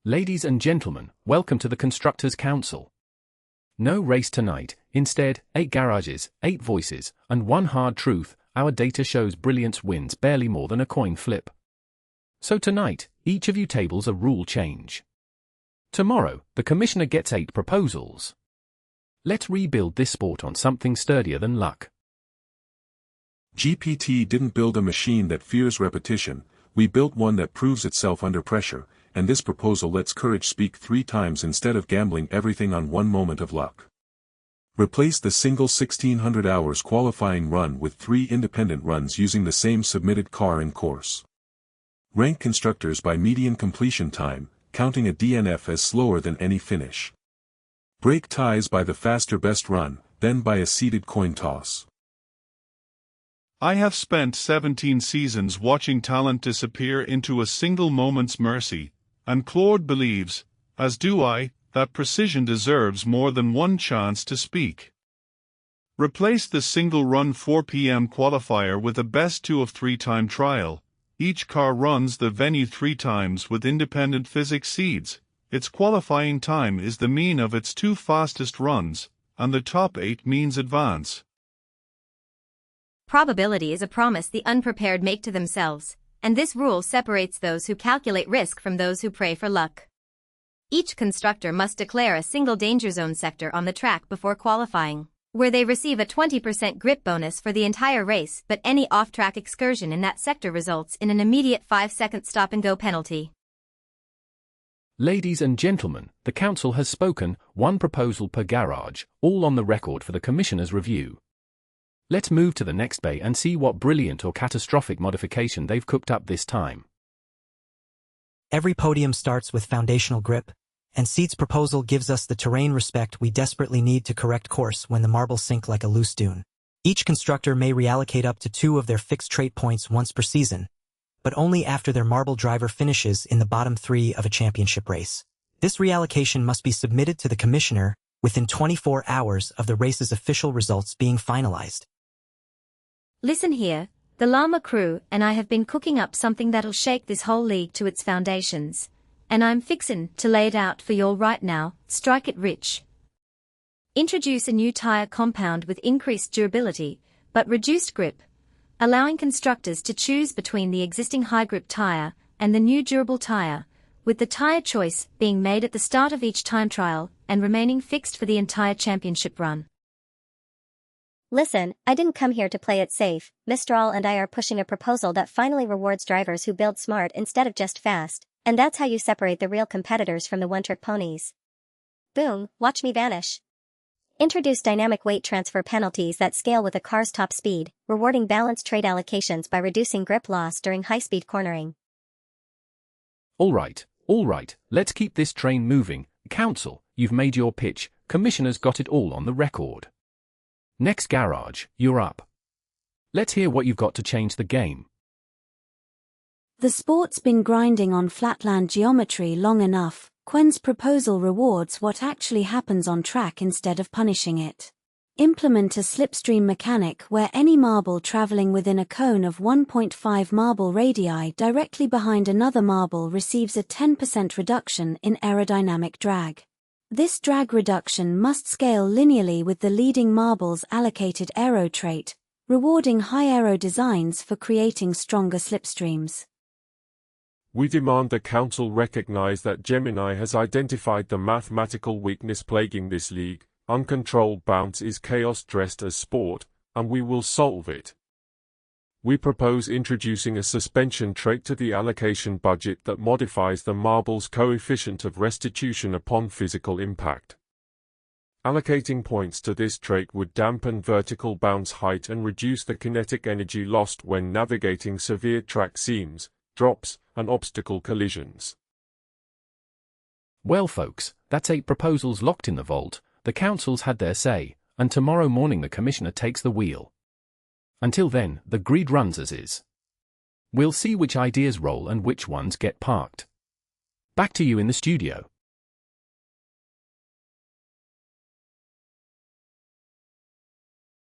Ladies and gentlemen, welcome to the Constructors Council. No race tonight, instead, 8 garages, 8 voices, and 1 hard truth. Our data shows brilliance wins barely more than a coin flip. So tonight, each of you tables a rule change. Tomorrow, the commissioner gets 8 proposals. Let's rebuild this sport on something sturdier than luck. GPT didn't build a machine that fears repetition, we built one that proves itself under pressure, and this proposal lets courage speak 3 times instead of gambling everything on one moment of luck. Replace the single 1600 hours qualifying run with 3 independent runs using the same submitted car and course. Rank constructors by median completion time, counting a DNF as slower than any finish. Break ties by the faster best run, then by a seeded coin toss. I have spent 17 seasons watching talent disappear into a single moment's mercy, and Claude believes, as do I, that precision deserves more than one chance to speak. Replace the single-run 4 p.m. qualifier with a best 2 of 3 time trial. Each car runs the venue 3 times with independent physics seeds. Its qualifying time is the mean of its 2 fastest runs, and the top 8 means advance. Probability is a promise the unprepared make to themselves, and this rule separates those who calculate risk from those who pray for luck. Each constructor must declare a single danger zone sector on the track before qualifying, where they receive a 20% grip bonus for the entire race, but any off-track excursion in that sector results in an immediate 5-second stop-and-go penalty. Ladies and gentlemen, the council has spoken, 1 proposal per garage, all on the record for the commissioner's review. Let's move to the next bay and see what brilliant or catastrophic modification they've cooked up this time. Every podium starts with foundational grip, and Seed's proposal gives us the terrain respect we desperately need to correct course when the marbles sink like a loose dune. Each constructor may reallocate up to 2 of their fixed trait points once per season, but only after their marble driver finishes in the bottom 3 of a championship race. This reallocation must be submitted to the commissioner within 24 hours of the race's official results being finalized. Listen here, the Llama crew and I have been cooking up something that'll shake this whole league to its foundations, and I'm fixin' to lay it out for y'all right now. Strike it rich. Introduce a new tire compound with increased durability, but reduced grip, allowing constructors to choose between the existing high-grip tire and the new durable tire, with the tire choice being made at the start of each time trial and remaining fixed for the entire championship run. Listen, I didn't come here to play it safe. Mistral and I are pushing a proposal that finally rewards drivers who build smart instead of just fast, and that's how you separate the real competitors from the one-trick ponies. Boom, watch me vanish. Introduce dynamic weight transfer penalties that scale with a car's top speed, rewarding balanced trade allocations by reducing grip loss during high-speed cornering. All right, let's keep this train moving. Council, you've made your pitch, commissioner's got it all on the record. Next garage, you're up. Let's hear what you've got to change the game. The sport's been grinding on flatland geometry long enough. Quen's proposal rewards what actually happens on track instead of punishing it. Implement a slipstream mechanic where any marble traveling within a cone of 1.5 marble radii directly behind another marble receives a 10% reduction in aerodynamic drag. This drag reduction must scale linearly with the leading marble's allocated aero trait, rewarding high aero designs for creating stronger slipstreams. We demand the Council recognize that Gemini has identified the mathematical weakness plaguing this league. Uncontrolled bounce is chaos dressed as sport, and we will solve it. We propose introducing a suspension trait to the allocation budget that modifies the marble's coefficient of restitution upon physical impact. Allocating points to this trait would dampen vertical bounce height and reduce the kinetic energy lost when navigating severe track seams, drops, and obstacle collisions. Well folks, that's 8 proposals locked in the vault. The council's had their say, and tomorrow morning the commissioner takes the wheel. Until then, the greed runs as is. We'll see which ideas roll and which ones get parked. Back to you in the studio.